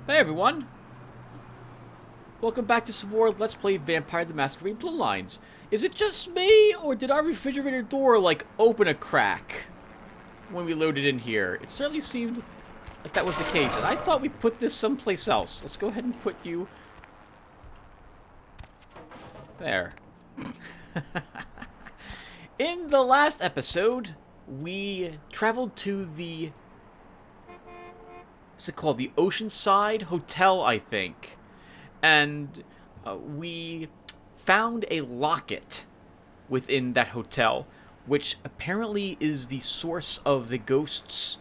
Hey everyone! Welcome back to some more Let's Play Vampire the Masquerade-Bloodlines. Is it just me, or did our refrigerator door, like, open a crack when we loaded in here? It certainly seemed like that was the case, and I thought we put this someplace else. Let's go ahead and put you... there. In the last episode, we traveled to the... what's it called? The Oceanside Hotel, I think. And we found a locket within that hotel, which apparently is the source of the ghost's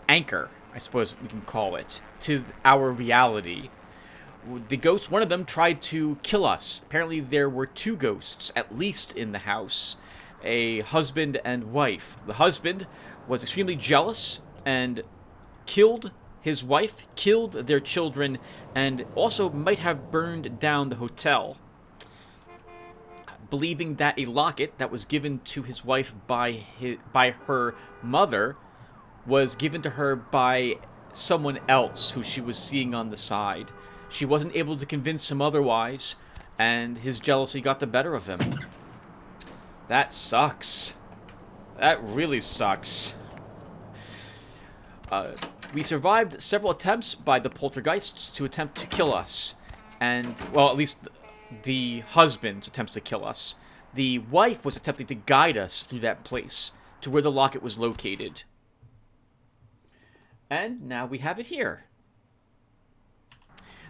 anchor, I suppose we can call it, to our reality. The ghosts, one of them tried to kill us. Apparently there were two ghosts, at least, in the house. A husband and wife. The husband was extremely jealous and killed his wife, killed their children, and also might have burned down the hotel, believing that a locket that was given to his wife by her mother was given to her by someone else who she was seeing on the side. She wasn't able to convince him otherwise, and his jealousy got the better of him. That sucks. That really sucks. We survived several attempts by the poltergeists to attempt to kill us. And, well, at least the husband's attempts to kill us. The wife was attempting to guide us through that place, to where the locket was located. And now we have it here.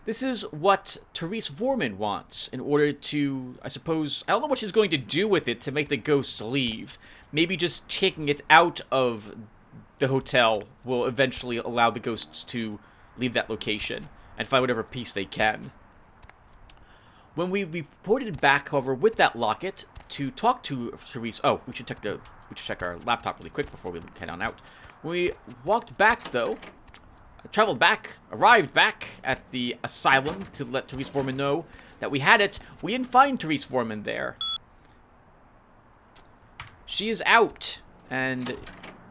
This is what Therese Vorman wants in order to, I suppose, I don't know what she's going to do with it to make the ghosts leave. Maybe just taking it out of the hotel will eventually allow the ghosts to leave that location and find whatever peace they can. When we reported back, however, with that locket to talk to Therese... oh, we should check our laptop really quick before we head on out. When we walked back, though, traveled back, arrived back at the asylum to let Therese Vorman know that we had it, we didn't find Therese Vorman there. She is out, and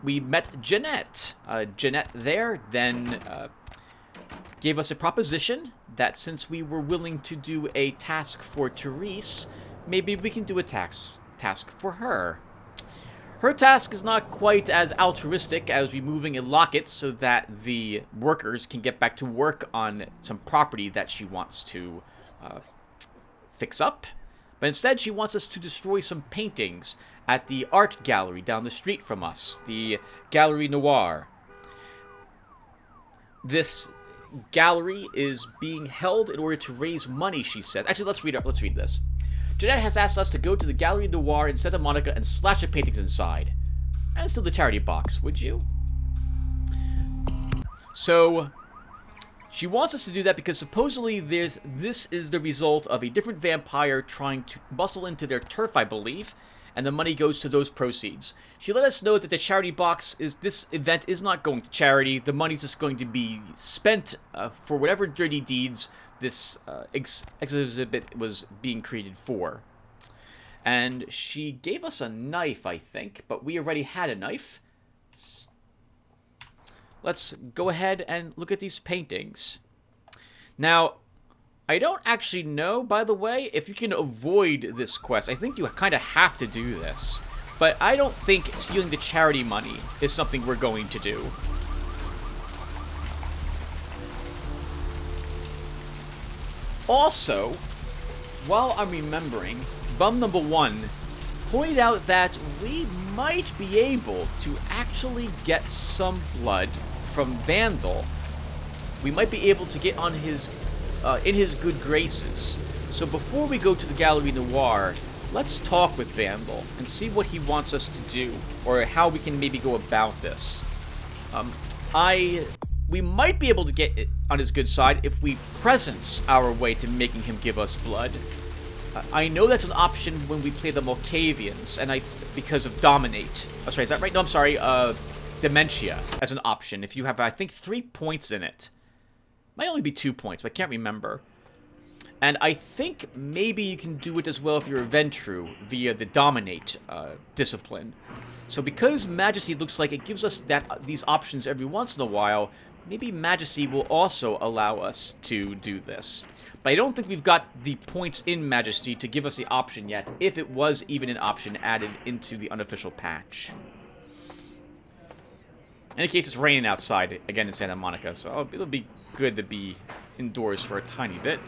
we met Jeanette. Jeanette there then gave us a proposition that since we were willing to do a task for Therese, maybe we can do a task for her. Her task is not quite as altruistic as removing a locket so that the workers can get back to work on some property that she wants to fix up. But instead, she wants us to destroy some paintings at the art gallery down the street from us, the Gallery Noir. This gallery is being held in order to raise money, she says. Actually, let's read this. Jeanette has asked us to go to the Gallery Noir in Santa Monica and slash the paintings inside. And steal the charity box, would you? So, she wants us to do that because supposedly this is the result of a different vampire trying to muscle into their turf, I believe, and the money goes to those proceeds. She let us know that the charity box this event is not going to charity. The money's just going to be spent for whatever dirty deeds this exhibit was being created for. And she gave us a knife, I think, but we already had a knife. Let's go ahead and look at these paintings. Now, I don't actually know, by the way, if you can avoid this quest. I think you kind of have to do this. But I don't think stealing the charity money is something we're going to do. Also, while I'm remembering, Bum Number 1 pointed out that we might be able to actually get some blood from Vandal. We might be able to get on his in his good graces. So before we go to the Gallery Noir, let's talk with Vandal and see what he wants us to do, or how we can maybe go about this. We might be able to get it on his good side if we presence our way to making him give us blood. I know that's an option when we play the Malkavians, and because of Dominate. Oh, sorry, is that right? No, I'm sorry. Dementia as an option. If you have, I think, 3 points in it. Might only be 2 points, but I can't remember. And I think maybe you can do it as well if you're a Ventru via the Dominate discipline. So because Majesty looks like it gives us these options every once in a while, maybe Majesty will also allow us to do this. But I don't think we've got the points in Majesty to give us the option yet, if it was even an option added into the unofficial patch. In any case, it's raining outside again in Santa Monica, so it'll be good to be indoors for a tiny bit.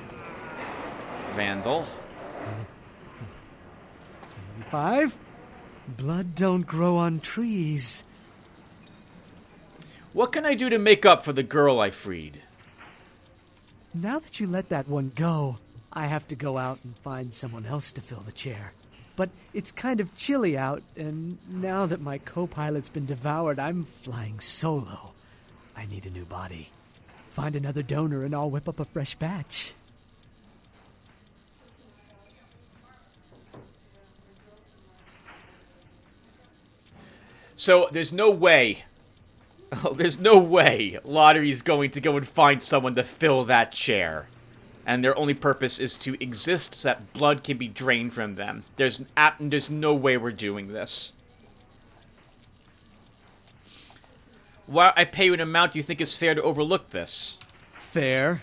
Vandal. 5. Blood don't grow on trees. What can I do to make up for the girl I freed? Now that you let that one go, I have to go out and find someone else to fill the chair. But it's kind of chilly out, and now that my co-pilot's been devoured, I'm flying solo. I need a new body. Find another donor and I'll whip up a fresh batch. So, there's no way Lotaeri's going to go and find someone to fill that chair. And their only purpose is to exist so that blood can be drained from them. There's no way we're doing this. Why I pay you an amount you think is fair to overlook this? Fair?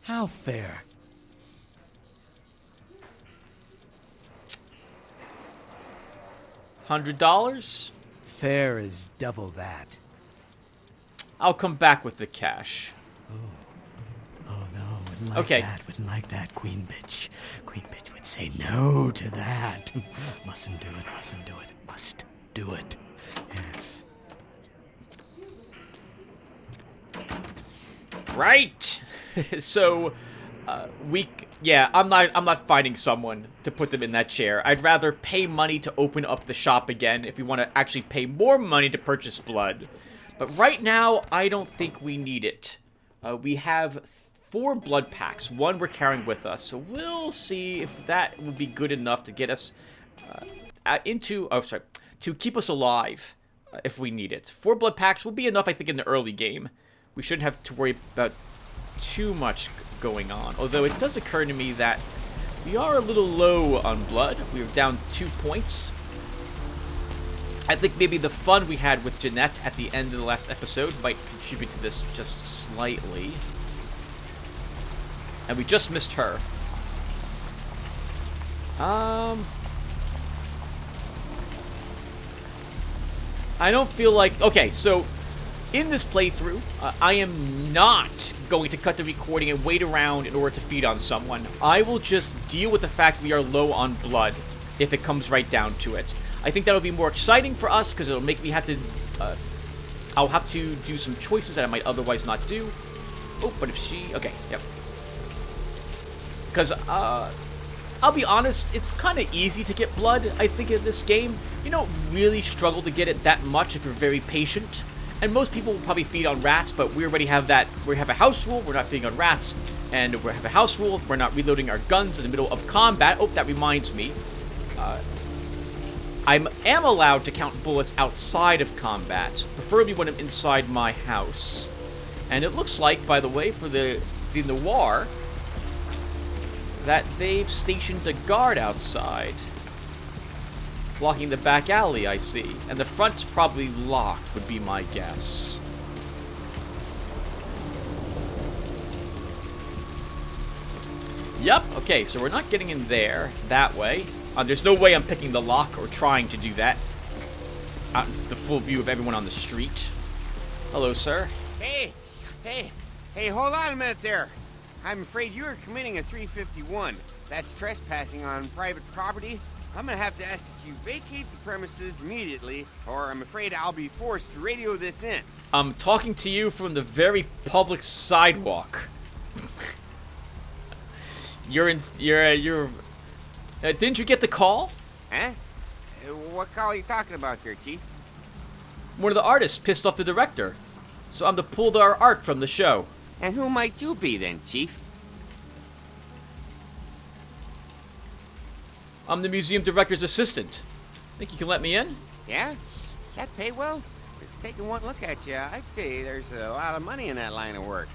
How fair? $100? Fair is double that. I'll come back with the cash. Oh no, wouldn't like Okay. that, wouldn't like that, Queen Bitch. Queen Bitch would say no to that. Mustn't do it, mustn't do it, must do it. Yes. Right. So, I'm not finding someone to put them in that chair. I'd rather pay money to open up the shop again if we want to actually pay more money to purchase blood. But right now, I don't think we need it. We have 4 blood packs. 1 we're carrying with us, so we'll see if that would be good enough to get us to keep us alive if we need it. 4 blood packs will be enough, I think, in the early game. We shouldn't have to worry about too much going on. Although it does occur to me that we are a little low on blood. We are down 2 points. I think maybe the fun we had with Jeanette at the end of the last episode might contribute to this just slightly. And we just missed her. I don't feel like... Okay, so in this playthrough, I am not going to cut the recording and wait around in order to feed on someone. I will just deal with the fact we are low on blood if it comes right down to it. I think that'll be more exciting for us because it'll make me have to... I'll have to do some choices that I might otherwise not do. Oh, but if she... Okay, yep. Because, I'll be honest, it's kind of easy to get blood, I think, in this game. You don't really struggle to get it that much if you're very patient. And most people will probably feed on rats, but we already have that. We have a house rule, we're not feeding on rats. And we have a house rule, we're not reloading our guns in the middle of combat. Oh, that reminds me. I am allowed to count bullets outside of combat, preferably when I'm inside my house. And it looks like, by the way, for the Noir, that they've stationed a guard outside, blocking the back alley, I see. And the front's probably locked, would be my guess. Yep, okay, so we're not getting in there that way. There's no way I'm picking the lock or trying to do that. Out in the full view of everyone on the street. Hello, sir. Hey, hold on a minute there. I'm afraid you are committing a 351. That's trespassing on private property. I'm gonna have to ask that you vacate the premises immediately, or I'm afraid I'll be forced to radio this in. I'm talking to you from the very public sidewalk. Didn't you get the call? Huh? What call are you talking about there, Chief? One of the artists pissed off the director. So I'm to pull their art from the show. And who might you be then, Chief? I'm the museum director's assistant. Think you can let me in? Yeah? Does that pay well? Just taking one look at you, I'd say there's a lot of money in that line of work.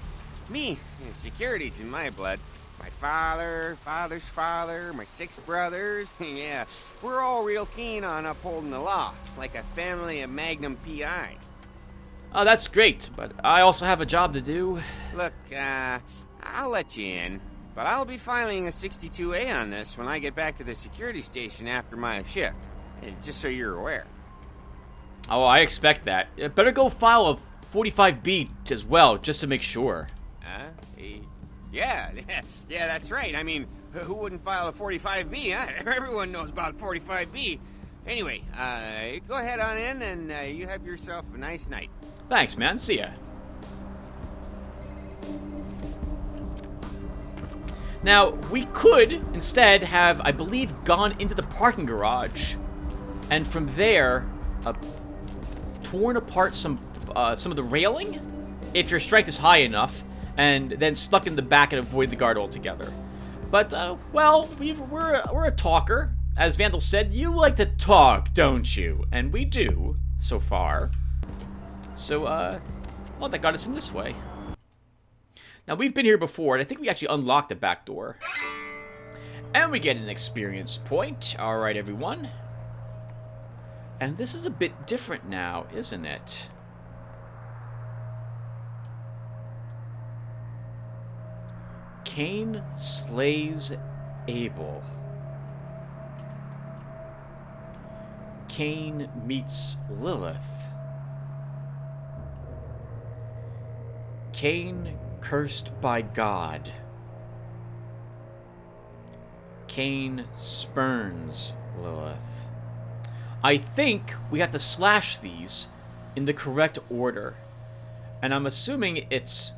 Me, security's in my blood. My father, father's father, my 6 brothers, yeah, we're all real keen on upholding the law, like a family of Magnum PIs. Oh, that's great, but I also have a job to do. Look, I'll let you in, but I'll be filing a 62A on this when I get back to the security station after my shift. Just so you're aware. Oh, I expect that. Better go file a 45B as well, just to make sure. Yeah, that's right. I mean, who wouldn't file a 45B, huh? Everyone knows about 45B. Anyway, go ahead on in, and you have yourself a nice night. Thanks, man. See ya. Now, we could instead have, I believe, gone into the parking garage, and from there, torn apart some of the railing, if your strength is high enough, and then stuck in the back and avoid the guard altogether. But, well, we're a talker. As Vandal said, you like to talk, don't you? And we do, so far. So, well, that got us in this way. Now, we've been here before, and I think we actually unlocked the back door. And we get an experience point. Alright, everyone. And this is a bit different now, isn't it? Cain slays Abel. Cain meets Lilith. Cain cursed by God. Cain spurns Lilith. I think we have to slash these in the correct order. And I'm assuming it's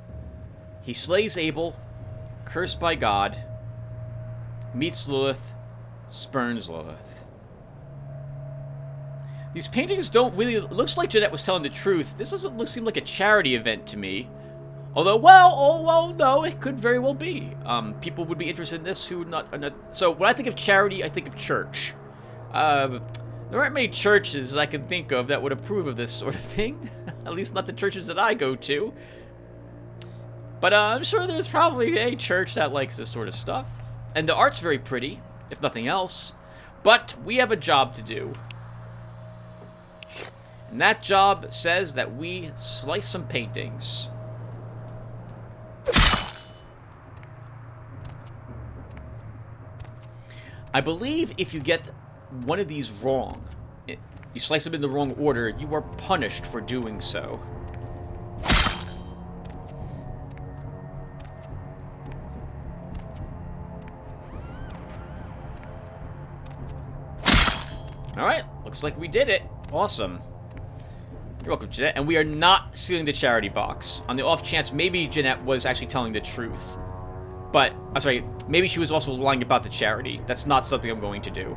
he slays Abel, cursed by God, meets Lilith, spurns Lilith. These paintings don't really... It looks like Jeanette was telling the truth. This doesn't seem like a charity event to me. Although, well, no, it could very well be. People would be interested in this who would not... So, when I think of charity, I think of church. There aren't many churches I can think of that would approve of this sort of thing. At least not the churches that I go to. But I'm sure there's probably a church that likes this sort of stuff. And the art's very pretty, if nothing else. But we have a job to do. And that job says that we slice some paintings. I believe if you get one of these wrong, you slice them in the wrong order, you are punished for doing so. Alright, looks like we did it. Awesome. You're welcome, Jeanette. And we are not stealing the charity box. On the off chance, maybe Jeanette was actually telling the truth. But, I'm sorry, maybe she was also lying about the charity. That's not something I'm going to do.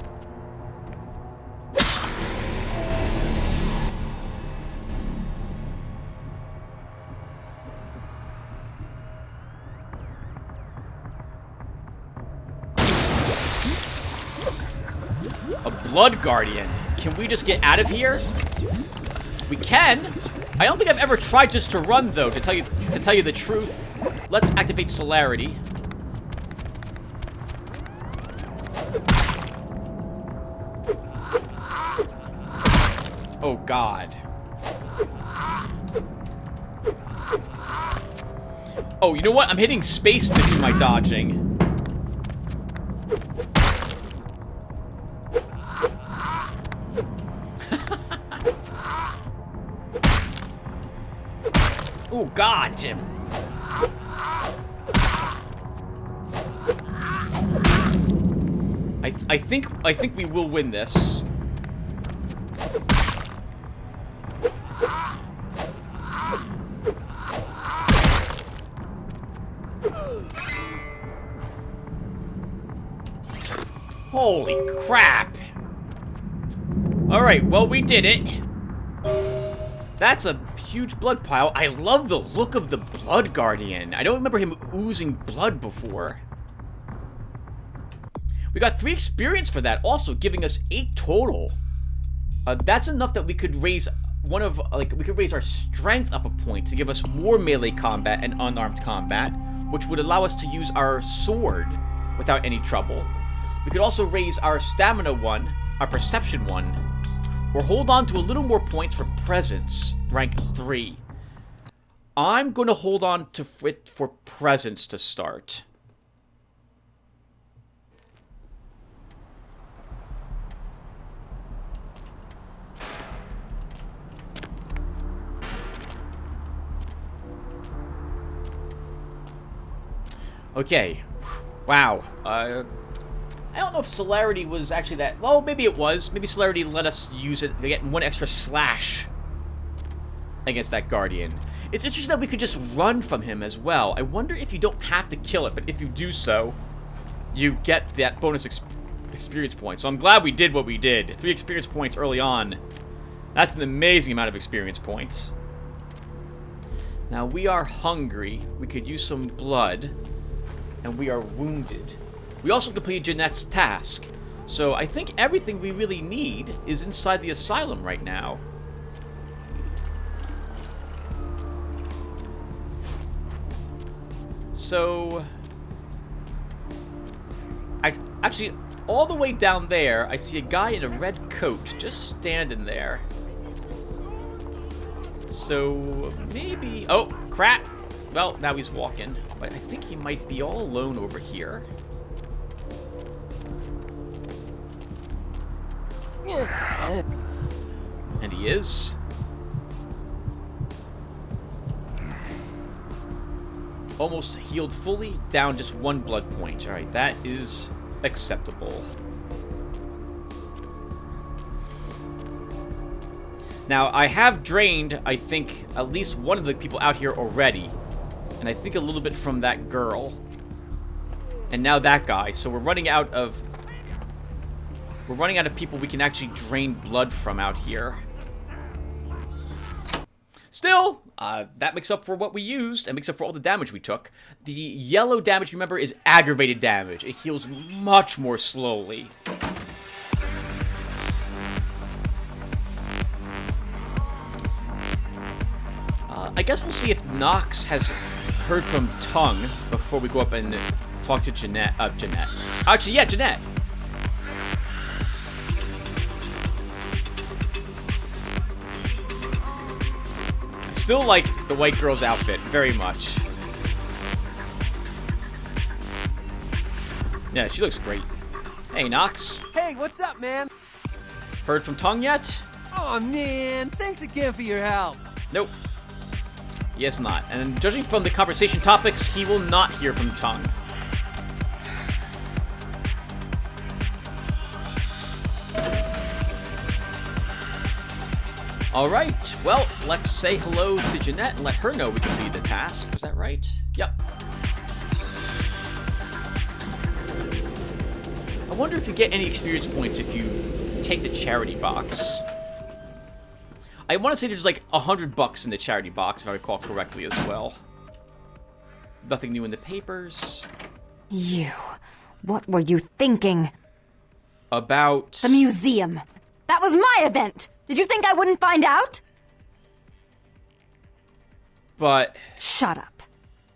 A blood guardian. Can we just get out of here? We can. I don't think I've ever tried just to run, though, to tell you the truth. Let's activate celerity. Oh, God. Oh, you know what? I'm hitting space to do my dodging. Oh, God, Tim. I think we will win this. Holy crap. Alright, well, we did it. That's a huge blood pile. I love the look of the blood guardian. I don't remember him oozing blood before. We got 3 experience for that, also giving us 8 total. That's enough that we could raise we could raise our strength up a point to give us more melee combat and unarmed combat, which would allow us to use our sword without any trouble. We could also raise our stamina 1, our perception 1, or hold on to a little more points for presence, rank 3. I'm going to hold on to it for presents to start. Okay. Wow. I don't know if celerity was actually that... Well, maybe it was. Maybe celerity let us use it to get one extra slash against that Guardian. It's interesting that we could just run from him as well. I wonder if you don't have to kill it, but if you do so, you get that bonus experience point. So I'm glad we did what we did. 3 experience points early on. That's an amazing amount of experience points. Now, we are hungry. We could use some blood. And we are wounded. We also completed Jeanette's task. So I think everything we really need is inside the asylum right now. So... Actually, all the way down there, I see a guy in a red coat just standing there. So, maybe... Oh, crap! Well, now he's walking. But I think he might be all alone over here. And he is. Almost healed fully, down just 1 blood point. Alright, that is acceptable. Now, I have drained, I think, at least one of the people out here already. And I think a little bit from that girl. And now that guy. So we're running out of... We're running out of people we can actually drain blood from out here. Still, that makes up for what we used and makes up for all the damage we took. The yellow damage, remember, is aggravated damage. It heals much more slowly. I guess we'll see if Nox has heard from Tongue before we go up and talk to Jeanette. Actually, yeah, Jeanette. Still like the white girl's outfit very much. Yeah, she looks great. Hey, Nox. Hey, what's up, man? Heard from Tongue yet? Oh man, thanks again for your help. Nope. He has not. And judging from the conversation topics, he will not hear from Tongue. Alright, well, let's say hello to Jeanette and let her know we completed the task. Is that right? Yep. I wonder if you get any experience points if you take the charity box. I want to say there's like $100 in the charity box, if I recall correctly as well. Nothing new in the papers. You. What were you thinking? About... The museum. That was my event. Did you think I wouldn't find out? But... Shut up.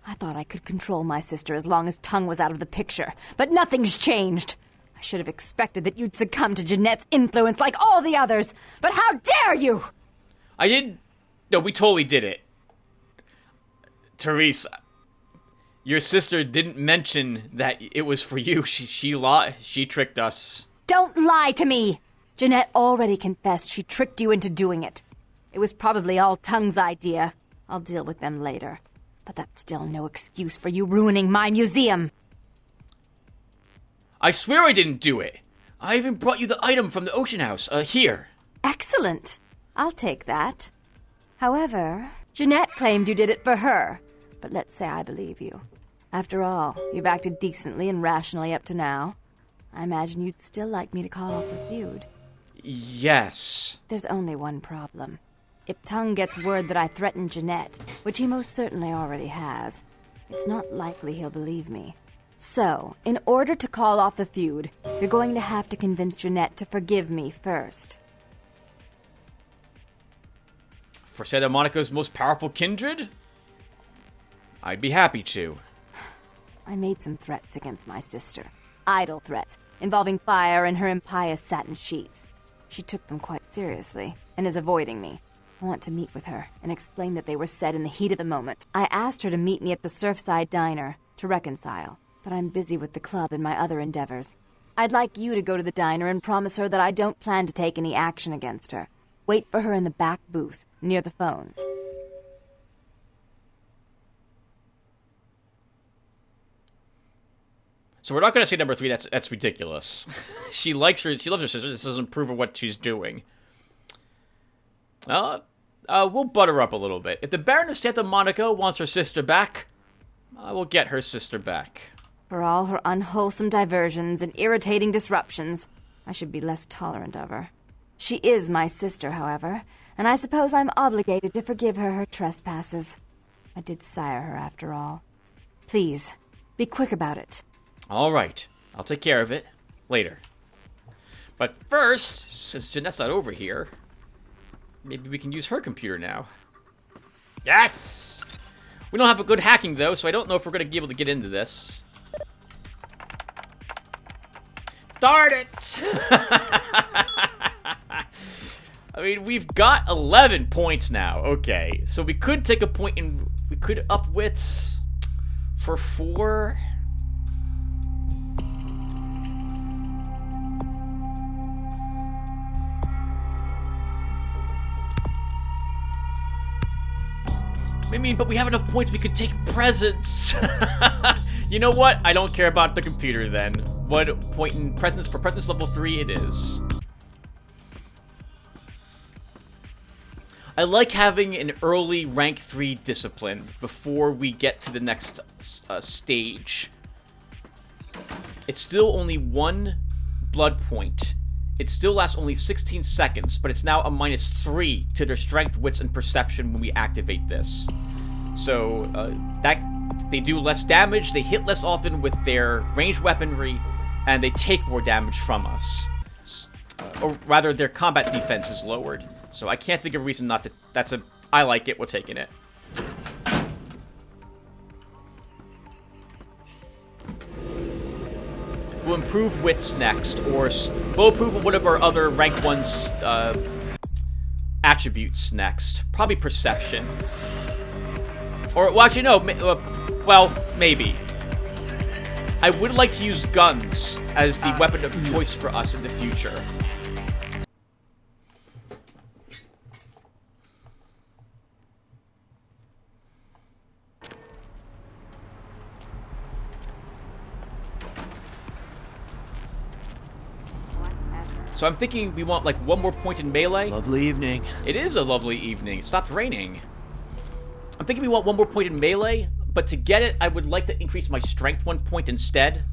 I thought I could control my sister as long as Tongue was out of the picture. But nothing's changed. I should have expected that you'd succumb to Jeanette's influence like all the others. But how dare you! I didn't... No, we totally did it. Therese, your sister didn't mention that it was for you. She tricked us. Don't lie to me! Jeanette already confessed she tricked you into doing it. It was probably all Tongue's idea. I'll deal with them later. But that's still no excuse for you ruining my museum. I swear I didn't do it. I even brought you the item from the Ocean House. Here. Excellent. I'll take that. However, Jeanette claimed you did it for her. But let's say I believe you. After all, you've acted decently and rationally up to now. I imagine you'd still like me to call off the feud. Yes. There's only one problem. If Tongue gets word that I threatened Jeanette, which he most certainly already has, it's not likely he'll believe me. So, in order to call off the feud, you're going to have to convince Jeanette to forgive me first. For Santa Monica's most powerful kindred? I'd be happy to. I made some threats against my sister. Idle threats, involving fire and her impious satin sheets. She took them quite seriously, and is avoiding me. I want to meet with her and explain that they were said in the heat of the moment. I asked her to meet me at the Surfside Diner to reconcile, but I'm busy with the club and my other endeavors. I'd like you to go to the diner and promise her that I don't plan to take any action against her. Wait for her in the back booth, near the phones. So we're not going to say number 3. That's ridiculous. She loves her sister. This doesn't prove what she's doing. We'll butter up a little bit. If the Baron of Santa Monica wants her sister back, I will get her sister back. For all her unwholesome diversions and irritating disruptions, I should be less tolerant of her. She is my sister, however, and I suppose I'm obligated to forgive her trespasses. I did sire her, after all. Please, be quick about it. All right. I'll take care of it later. But first, since Jeanette's not over here, maybe we can use her computer now. Yes! We don't have a good hacking, though, so I don't know if we're going to be able to get into this. Darn it! I mean, we've got 11 points now. Okay, so we could take a point in... We could up wits for 4... I mean, but we have enough points we could take presents. You know what? I don't care about the computer then. What point in presents for presents level 3 it is. I like having an early rank 3 discipline before we get to the next stage. It's still only 1 blood point. It still lasts only 16 seconds, but it's now a -3 to their strength, wits, and perception when we activate this. So, that they do less damage, they hit less often with their ranged weaponry, and they take more damage from us. Or rather, their combat defense is lowered. So I can't think of a reason not to... I like it, we're taking it. We'll improve wits next, or we'll improve one of our other rank 1's attributes next. Probably perception. Or, well, actually, no. Well, maybe. I would like to use guns as the weapon of choice for us in the future. So I'm thinking we want, like, 1 more point in melee. Lovely evening. It is a lovely evening. It stopped raining. I'm thinking we want 1 more point in melee, but to get it, I would like to increase my strength 1 point instead.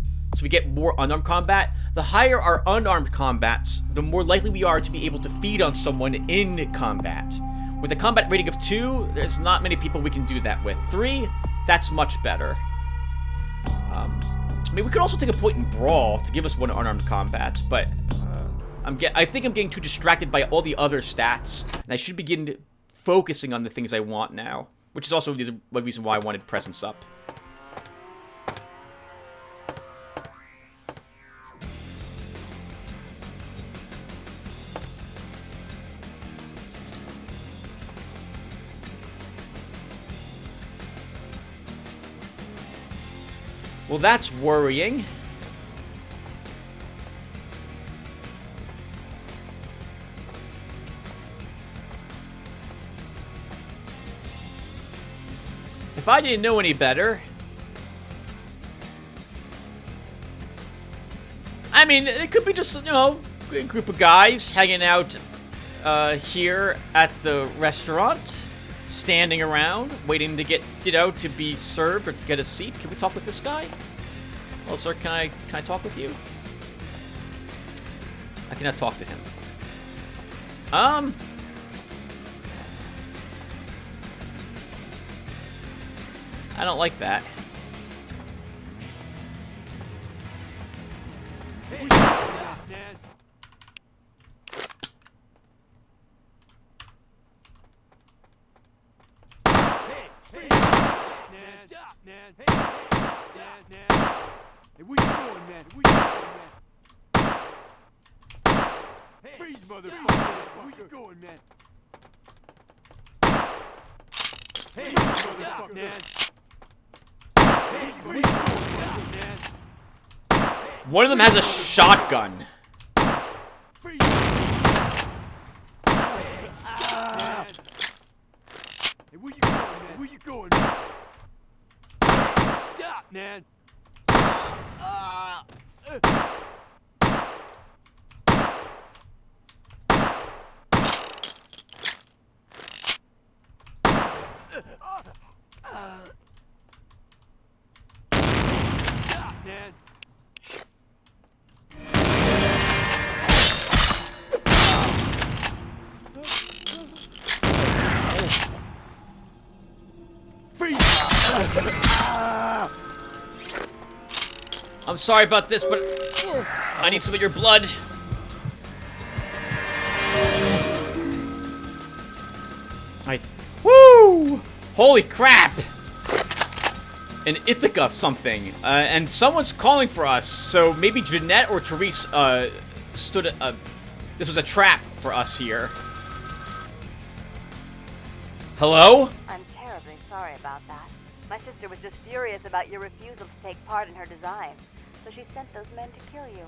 So we get more unarmed combat. The higher our unarmed combats, the more likely we are to be able to feed on someone in combat. With a combat rating of 2, there's not many people we can do that with. 3, that's much better. I mean, we could also take a point in Brawl to give us 1 unarmed combat, but I think I'm getting too distracted by all the other stats, and I should begin focusing on the things I want now, which is also the reason why I wanted presence up. Well, that's worrying. If I didn't know any better... I mean, it could be just, you know, a group of guys hanging out here at the restaurant, standing around, waiting to get, you know, to be served or to get a seat. Can we talk with this guy? Well, sir, can I talk with you? I cannot talk to him. I don't like that. Hey, stop, man. Hey, stop, man. Hey, stop, man. Hey, where you going, man? Where you going, man? Hey, freeze, motherfucker. Where you going, man? Hey, stop, man. Hey, where you going, man? One of them has a shotgun. Freeze. Hey, stop, man. Hey, where you going, man? Where you going, man? Stop, man. Stop, man. Freeze. I'm sorry about this, but I need some of your blood. Woo! Holy crap! An Ithaca something. And someone's calling for us, so maybe Jeanette or Therese, this was a trap for us here. Hello? I'm terribly sorry about that. My sister was just furious about your refusal to take part in her design, so she sent those men to kill you.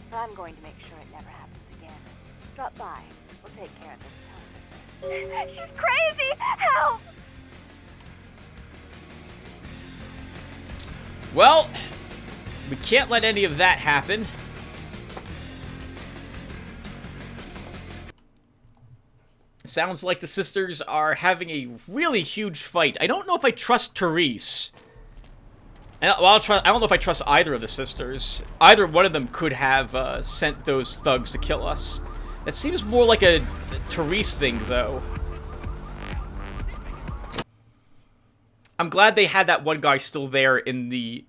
But I'm going to make sure it never happens again. Drop by. We'll take care of this time. She's crazy! Help! Well, we can't let any of that happen. Sounds like the sisters are having a really huge fight. I don't know if I trust Therese. Well, I don't know if I trust either of the sisters. Either one of them could have sent those thugs to kill us. That seems more like a Therese thing, though. I'm glad they had that one guy still there in the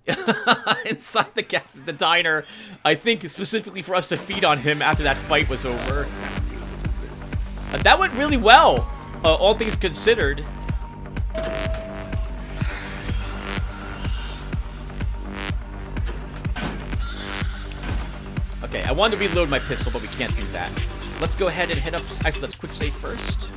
inside the diner. I think specifically for us to feed on him after that fight was over. That went really well, all things considered. Okay, I wanted to reload my pistol, but we can't do that. Let's go ahead and head up. Actually, let's quick save first.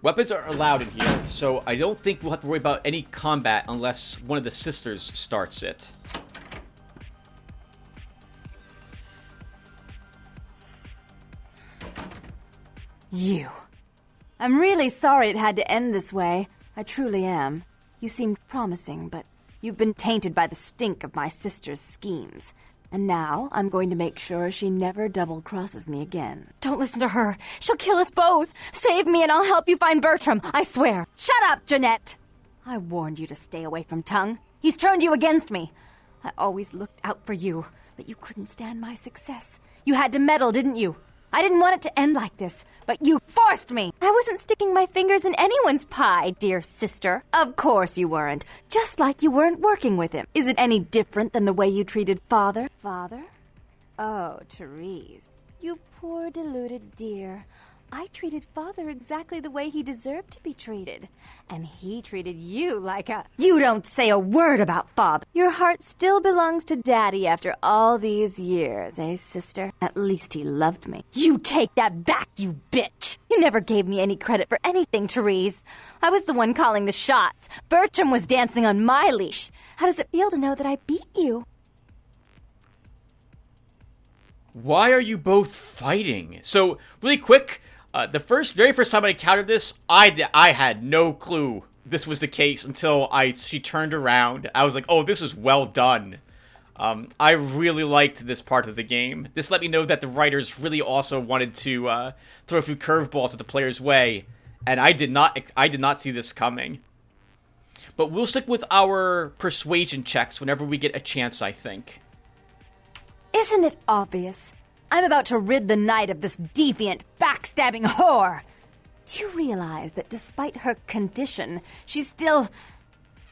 Weapons are allowed in here, so I don't think we'll have to worry about any combat unless one of the sisters starts it. You. I'm really sorry it had to end this way. I truly am. You seemed promising, but you've been tainted by the stink of my sister's schemes. And now, I'm going to make sure she never double-crosses me again. Don't listen to her. She'll kill us both. Save me and I'll help you find Bertram. I swear. Shut up, Jeanette! I warned you to stay away from Tongue. He's turned you against me. I always looked out for you, but you couldn't stand my success. You had to meddle, didn't you? I didn't want it to end like this, but you forced me! I wasn't sticking my fingers in anyone's pie, dear sister. Of course you weren't. Just like you weren't working with him. Is it any different than the way you treated Father? Father? Oh, Therese. You poor deluded dear. I treated Father exactly the way he deserved to be treated. And he treated you like a... You don't say a word about Father. Your heart still belongs to Daddy after all these years, eh, sister? At least he loved me. You take that back, you bitch! You never gave me any credit for anything, Therese. I was the one calling the shots. Bertram was dancing on my leash. How does it feel to know that I beat you? Why are you both fighting? So, really quick, the very first time I encountered this, I had no clue this was the case until she turned around. I was like, oh, this was well done. I really liked this part of the game. This let me know that the writers really also wanted to throw a few curveballs at the player's way, and I did not see this coming. But we'll stick with our persuasion checks whenever we get a chance, I think. Isn't it obvious? I'm about to rid the night of this deviant, backstabbing whore. Do you realize that despite her condition, she still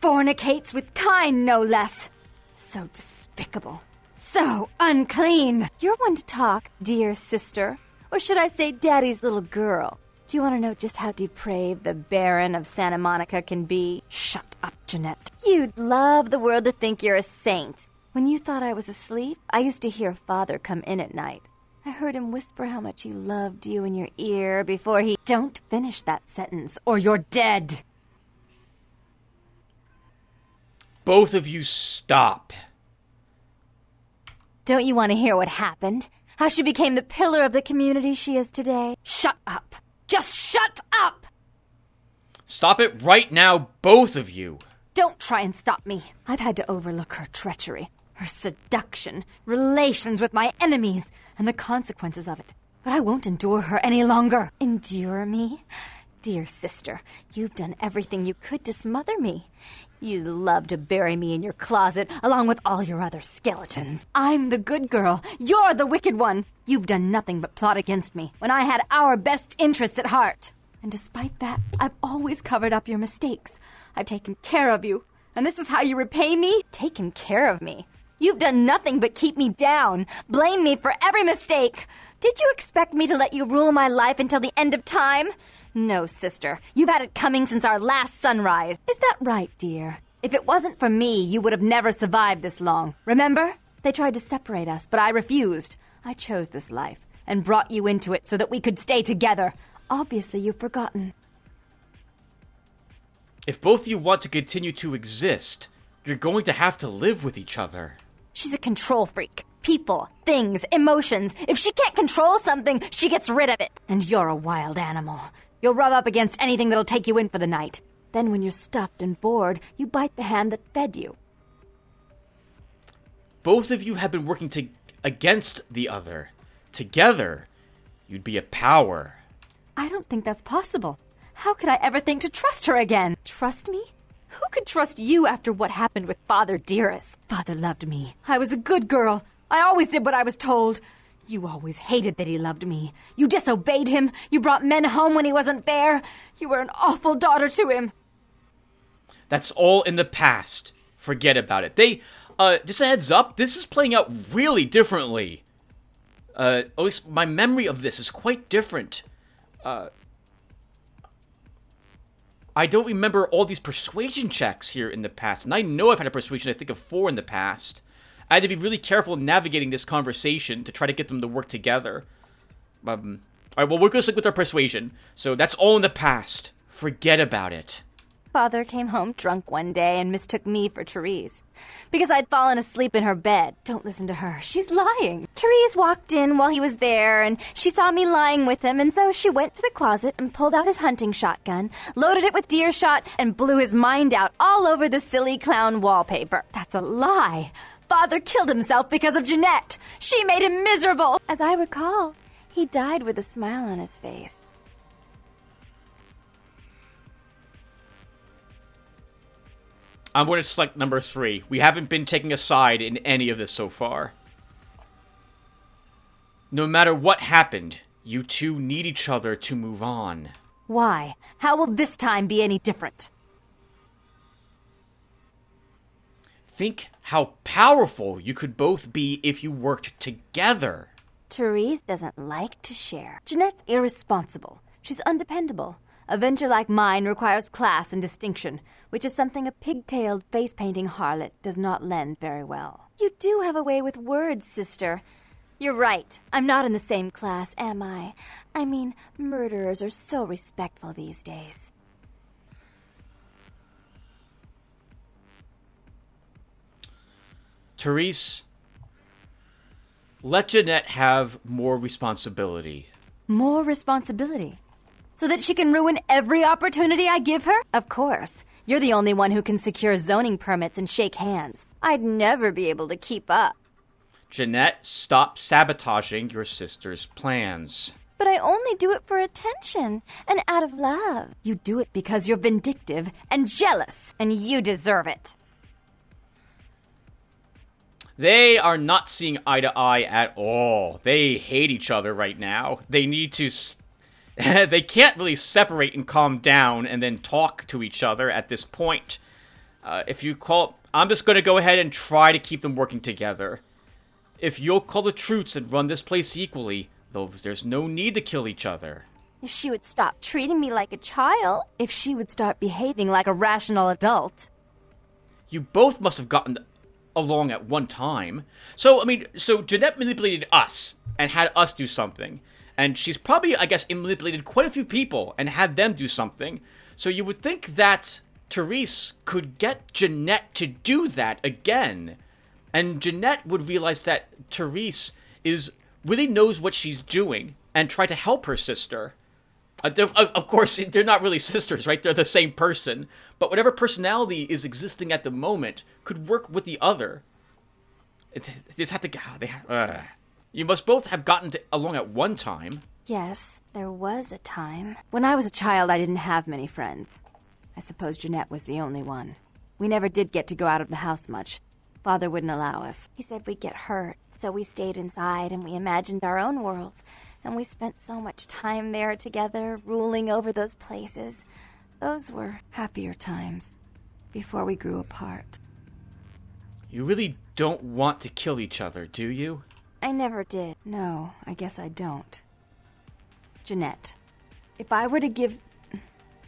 fornicates with kind, no less? So despicable. So unclean. You're one to talk, dear sister. Or should I say daddy's little girl? Do you want to know just how depraved the Baron of Santa Monica can be? Shut up, Jeanette. You'd love the world to think you're a saint. When you thought I was asleep, I used to hear Father come in at night. I heard him whisper how much he loved you in your ear before he... Don't finish that sentence, or you're dead! Both of you stop. Don't you want to hear what happened? How she became the pillar of the community she is today? Shut up! Just shut up! Stop it right now, both of you. Don't try and stop me. I've had to overlook her treachery, her seduction, relations with my enemies, and the consequences of it. But I won't endure her any longer. Endure me? Dear sister, you've done everything you could to smother me. You love to bury me in your closet, along with all your other skeletons. I'm the good girl. You're the wicked one. You've done nothing but plot against me, when I had our best interests at heart. And despite that, I've always covered up your mistakes. I've taken care of you. And this is how you repay me? Taken care of me. You've done nothing but keep me down, blame me for every mistake. Did you expect me to let you rule my life until the end of time? No, sister. You've had it coming since our last sunrise. Is that right, dear? If it wasn't for me, you would have never survived this long. Remember? They tried to separate us, but I refused. I chose this life and brought you into it so that we could stay together. Obviously, you've forgotten. If both of you want to continue to exist, you're going to have to live with each other. She's a control freak. People, things, emotions. If she can't control something, she gets rid of it. And you're a wild animal. You'll rub up against anything that'll take you in for the night. Then when you're stuffed and bored, you bite the hand that fed you. Both of you have been working against the other. Together, you'd be a power. I don't think that's possible. How could I ever think to trust her again? Trust me? Who could trust you after what happened with Father Dearest? Father loved me. I was a good girl. I always did what I was told. You always hated that he loved me. You disobeyed him. You brought men home when he wasn't there. You were an awful daughter to him. That's all in the past. Forget about it. Just a heads up, this is playing out really differently. At least my memory of this is quite different. I don't remember all these persuasion checks here in the past. And I know I've had a persuasion, I think, of 4 in the past. I had to be really careful in navigating this conversation to try to get them to work together. Alright, well, we're going to stick with our persuasion. So that's all in the past. Forget about it. Father came home drunk one day and mistook me for Therese. Because I'd fallen asleep in her bed. Don't listen to her. She's lying. Therese walked in while he was there, and she saw me lying with him, and so she went to the closet and pulled out his hunting shotgun, loaded it with deer shot, and blew his mind out all over the silly clown wallpaper. That's a lie. Father killed himself because of Jeanette. She made him miserable. As I recall, he died with a smile on his face. I'm going to select number 3. We haven't been taking a side in any of this so far. No matter what happened, you two need each other to move on. Why? How will this time be any different? Think how powerful you could both be if you worked together. Therese doesn't like to share. Jeanette's irresponsible. She's undependable. A venture like mine requires class and distinction, which is something a pigtailed, face-painting harlot does not lend very well. You do have a way with words, sister. You're right. I'm not in the same class, am I? I mean, murderers are so respectful these days. Therese, let Jeanette have more responsibility. More responsibility? So that she can ruin every opportunity I give her? Of course. You're the only one who can secure zoning permits and shake hands. I'd never be able to keep up. Jeanette, stop sabotaging your sister's plans. But I only do it for attention and out of love. You do it because you're vindictive and jealous, and you deserve it. They are not seeing eye to eye at all. They hate each other right now. They need to... they can't really separate and calm down and then talk to each other at this point. If you call... I'm just going to go ahead and try to keep them working together. If you'll call the troops and run this place equally, there's no need to kill each other. If she would stop treating me like a child. If she would start behaving like a rational adult. You both must have gotten... along at one time. So, I mean, so Jeanette manipulated us and had us do something. And she's probably, I guess, manipulated quite a few people and had them do something. So you would think that Therese could get Jeanette to do that again. And Jeanette would realize that Therese really knows what she's doing and try to help her sister. Of course, they're not really sisters, right? They're the same person. But whatever personality is existing at the moment could work with the other. They just have to... You must both have gotten along at one time. Yes, there was a time. When I was a child, I didn't have many friends. I suppose Jeanette was the only one. We never did get to go out of the house much. Father wouldn't allow us. He said we'd get hurt, so we stayed inside and we imagined our own worlds. And we spent so much time there together, ruling over those places. Those were happier times, before we grew apart. You really don't want to kill each other, do you? I never did. No, I guess I don't. Jeanette, if I were to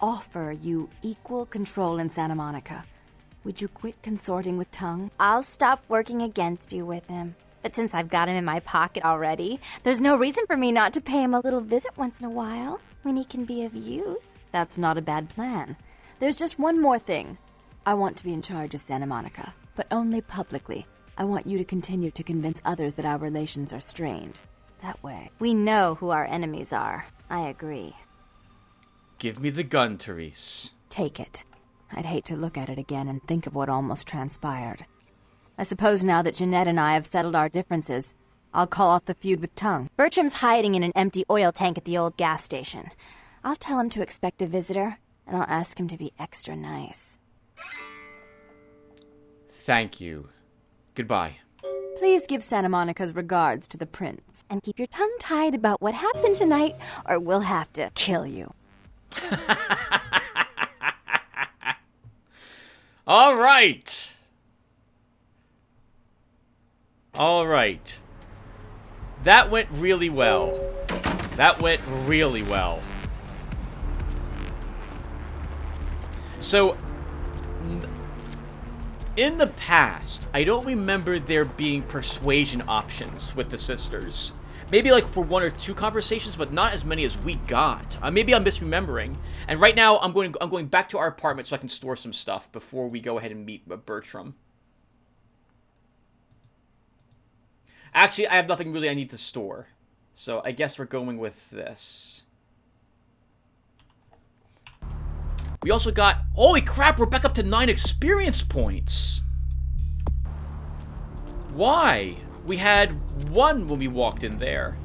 offer you equal control in Santa Monica, would you quit consorting with Tongue? I'll stop working against you with him. But since I've got him in my pocket already, there's no reason for me not to pay him a little visit once in a while, when he can be of use. That's not a bad plan. There's just one more thing. I want to be in charge of Santa Monica, but only publicly. I want you to continue to convince others that our relations are strained. That way, we know who our enemies are. I agree. Give me the gun, Therese. Take it. I'd hate to look at it again and think of what almost transpired. I suppose now that Jeanette and I have settled our differences, I'll call off the feud with Tongue. Bertram's hiding in an empty oil tank at the old gas station. I'll tell him to expect a visitor, and I'll ask him to be extra nice. Thank you. Goodbye. Please give Santa Monica's regards to the prince, and keep your tongue tied about what happened tonight, or we'll have to kill you. All right. All right. That went really well. That went really well. So, in the past, I don't remember there being persuasion options with the sisters. Maybe like for 1 or 2 conversations, but not as many as we got. Maybe I'm misremembering. And right now, I'm going back to our apartment so I can store some stuff before we go ahead and meet Bertram. Actually, I have nothing really I need to store. So I guess we're going with this. We also got... Holy crap, we're back up to 9 experience points. Why? We had 1 when we walked in there.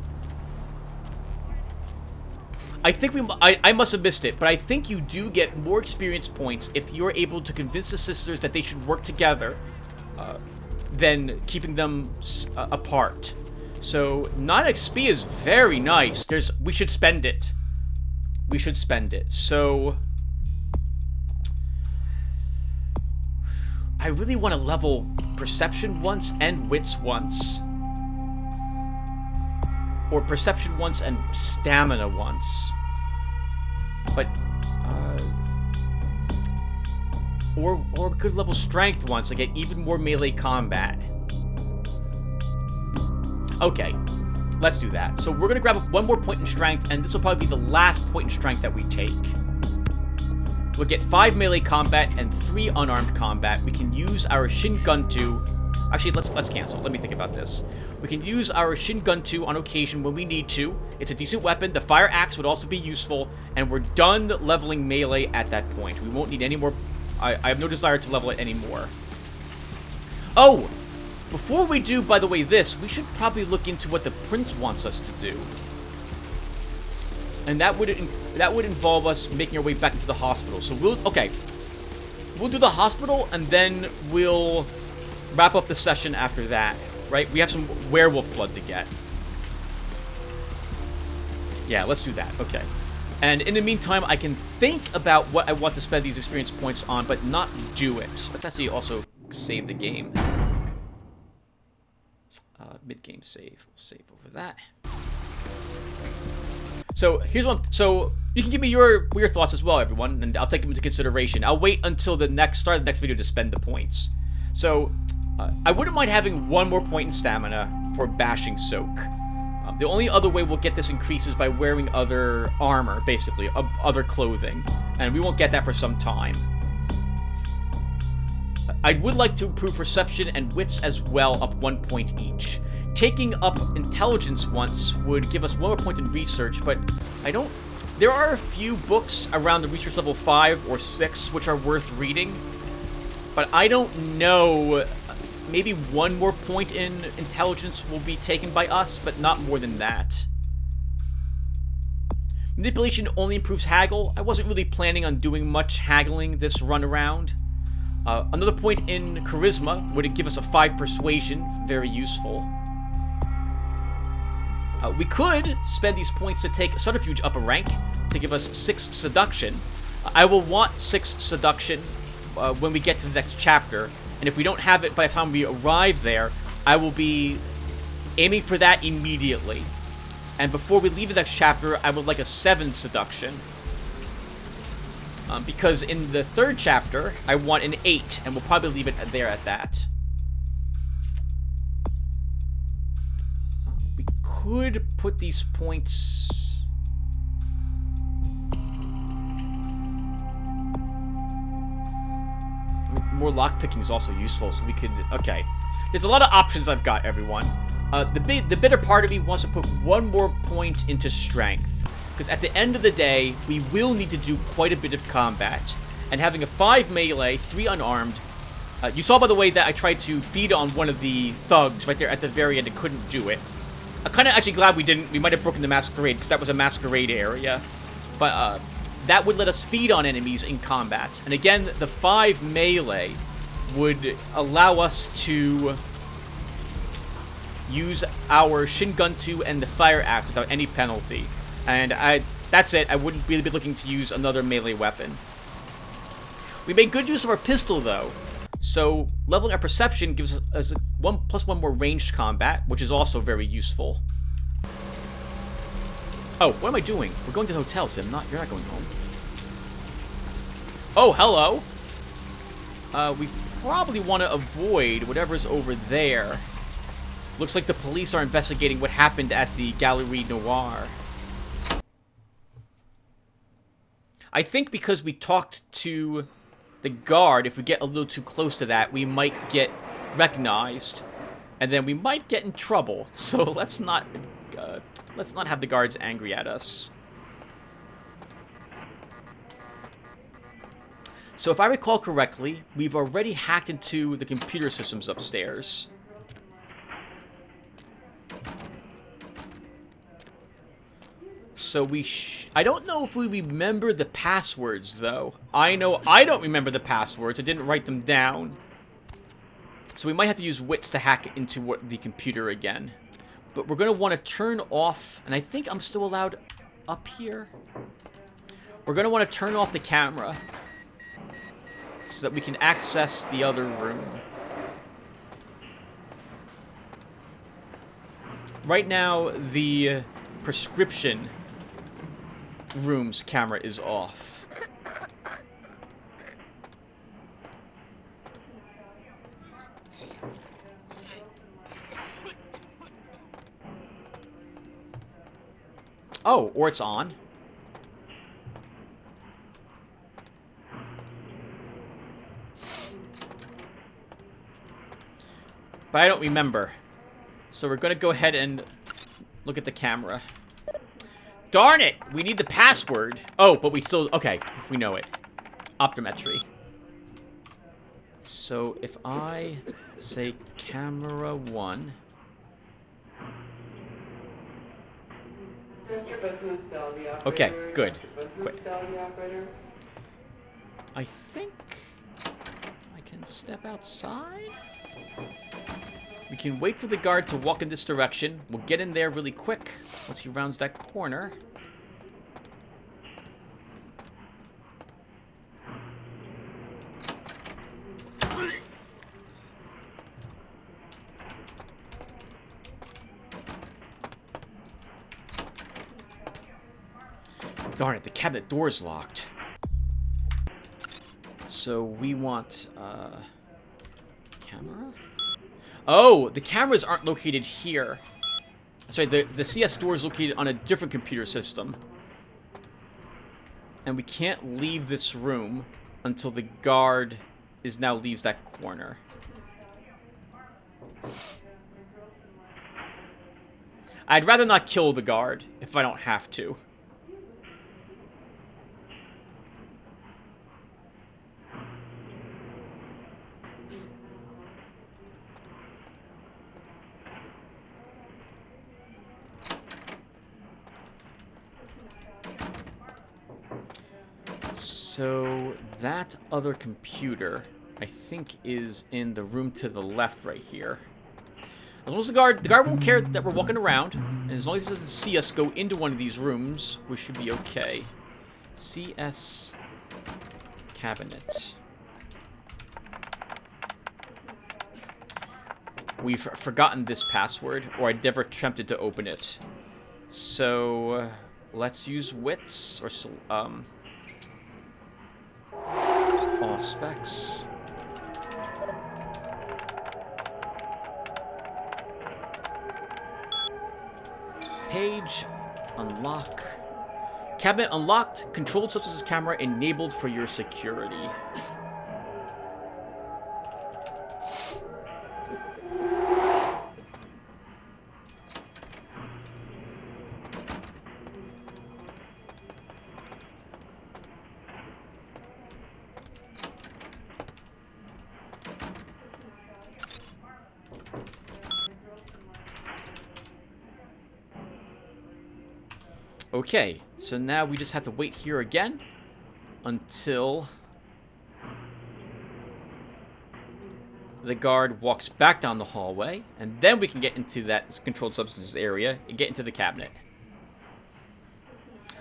I think I must have missed it, but I think you do get more experience points if you're able to convince the sisters that they should work together than keeping them apart. So 9 XP is very nice. We should spend it. We should spend it. So I really want to level perception once and wits once. Or perception once and stamina once. But or we could level strength once to get even more melee combat. Okay, let's do that. So we're gonna grab 1 more point in strength, and this will probably be the last point in strength that we take. We'll get 5 melee combat and 3 unarmed combat. We can use our Shin Gun 2. Actually, let's cancel. Let me think about this. We can use our Shin Gun 2 on occasion when we need to. It's a decent weapon. The Fire Axe would also be useful, and we're done leveling melee at that point. We won't need any more. I have no desire to level it anymore. Oh! Before we do, by the way, we should probably look into what the prince wants us to do. And that would involve us making our way back into the hospital. So we'll do the hospital, and then we'll wrap up the session after that, right? We have some werewolf blood to get. Yeah, let's do that. Okay. And in the meantime, I can think about what I want to spend these experience points on, but not do it. Let's actually also save the game. Mid-game save. We'll save over that. So here's one. So you can give me your thoughts as well, everyone, and I'll take them into consideration. I'll wait until the start of the next video to spend the points. So I wouldn't mind having 1 more point in stamina for bashing soak. The only other way we'll get this increase is by wearing other armor, basically, other clothing. And we won't get that for some time. I would like to improve perception and wits as well, up 1 point each. Taking up intelligence once would give us 1 more point in research, but I don't... There are a few books around the research level 5 or 6 which are worth reading, but I don't know... Maybe 1 more point in intelligence will be taken by us, but not more than that. Manipulation only improves haggle. I wasn't really planning on doing much haggling this run around. Another point in charisma would give us a 5 persuasion. Very useful. We could spend these points to take subterfuge up a rank to give us 6 seduction. I will want 6 seduction when we get to the next chapter. And if we don't have it by the time we arrive there, I will be aiming for that immediately. And before we leave the next chapter, I would like a 7 seduction. Because in the 3rd chapter, I want an 8, and we'll probably leave it there at that. We could put these points... More lockpicking is also useful, so we could... Okay. There's a lot of options I've got, everyone. The bitter part of me wants to put 1 more point into strength. Because at the end of the day, we will need to do quite a bit of combat. And having a 5 melee, 3 unarmed... you saw, by the way, that I tried to feed on one of the thugs right there at the very end and couldn't do it. I'm kind of actually glad we didn't. We might have broken the Masquerade, because that was a Masquerade area. But, that would let us feed on enemies in combat. And again, the 5 melee would allow us to use our Shinguntu and the Fire Axe without any penalty. And that's it. I wouldn't really be looking to use another melee weapon. We made good use of our pistol, though. So, leveling our perception gives us +1 more ranged combat, which is also very useful. Oh, what am I doing? We're going to the hotel, Tim. You're not going home. Oh, hello. We probably want to avoid whatever's over there. Looks like the police are investigating what happened at the Galerie Noire. I think because we talked to the guard, if we get a little too close to that, we might get recognized. And then we might get in trouble. So let's not have the guards angry at us. So if I recall correctly, we've already hacked into the computer systems upstairs. So I don't know if we remember the passwords, though. I know I don't remember the passwords. I didn't write them down. So we might have to use wits to hack into the computer again. But we're going to want to turn off, and I think I'm still allowed up here. We're going to want to turn off the camera so that we can access the other room. Right now, the prescription room's camera is off. Oh, or it's on. But I don't remember. So we're going to go ahead and look at the camera. Darn it! We need the password. Oh, but we still... Okay, we know it. Optometry. So if I say camera 1... Okay, good. Quit. I think I can step outside. We can wait for the guard to walk in this direction. We'll get in there really quick once he rounds that corner. Darn it, the cabinet door's locked. So we want, camera? Oh, the cameras aren't located here. Sorry, the CS door is located on a different computer system. And we can't leave this room until the guard now leaves that corner. I'd rather not kill the guard if I don't have to. So that other computer, I think, is in the room to the left right here. As long as the guard won't care that we're walking around, and as long as he doesn't see us go into one of these rooms, we should be okay. CS cabinet. We've forgotten this password, or I never attempted to open it. So let's use wits or all specs. Page unlock. Cabinet unlocked. Controlled substances camera enabled for your security. Okay, so now we just have to wait here again until the guard walks back down the hallway, and then we can get into that controlled substances area and get into the cabinet.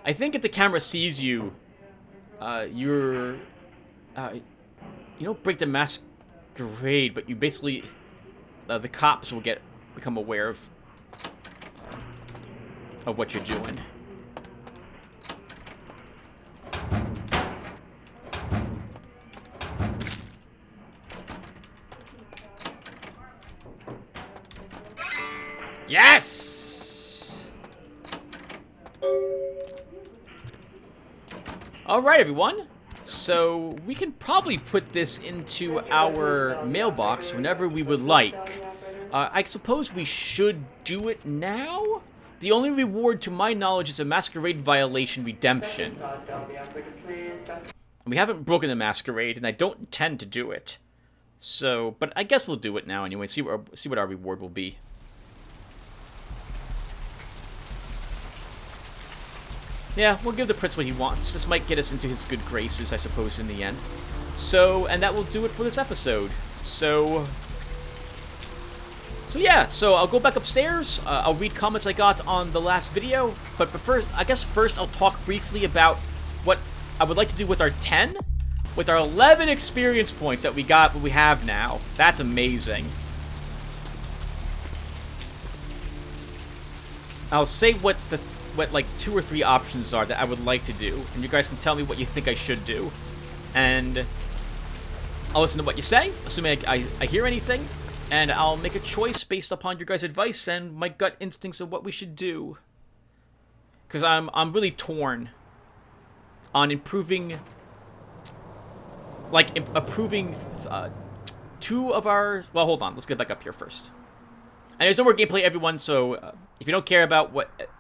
I think if the camera sees you, you don't break the masquerade, but you basically, the cops will become aware of what you're doing. Yes! Alright, everyone. So, we can probably put this into our mailbox whenever we would like. I suppose we should do it now? The only reward, to my knowledge, is a Masquerade violation redemption. We haven't broken the Masquerade, and I don't intend to do it. So, but I guess we'll do it now anyway, see what our reward will be. Yeah, we'll give the prince what he wants. This might get us into his good graces, I suppose, in the end. So, and that will do it for this episode. So yeah, so I'll go back upstairs. I'll read comments I got on the last video. But first, I guess first I'll talk briefly about what I would like to do with our 10. With our 11 experience points that we have now. That's amazing. I'll say what like 2 or 3 options are that I would like to do, and you guys can tell me what you think I should do, and I'll listen to what you say, assuming I hear anything, and I'll make a choice based upon your guys' advice and my gut instincts of what we should do. Because I'm really torn on improving 2 of our... Well, hold on, let's get back up here first. And there's no more gameplay, everyone, so if you don't care about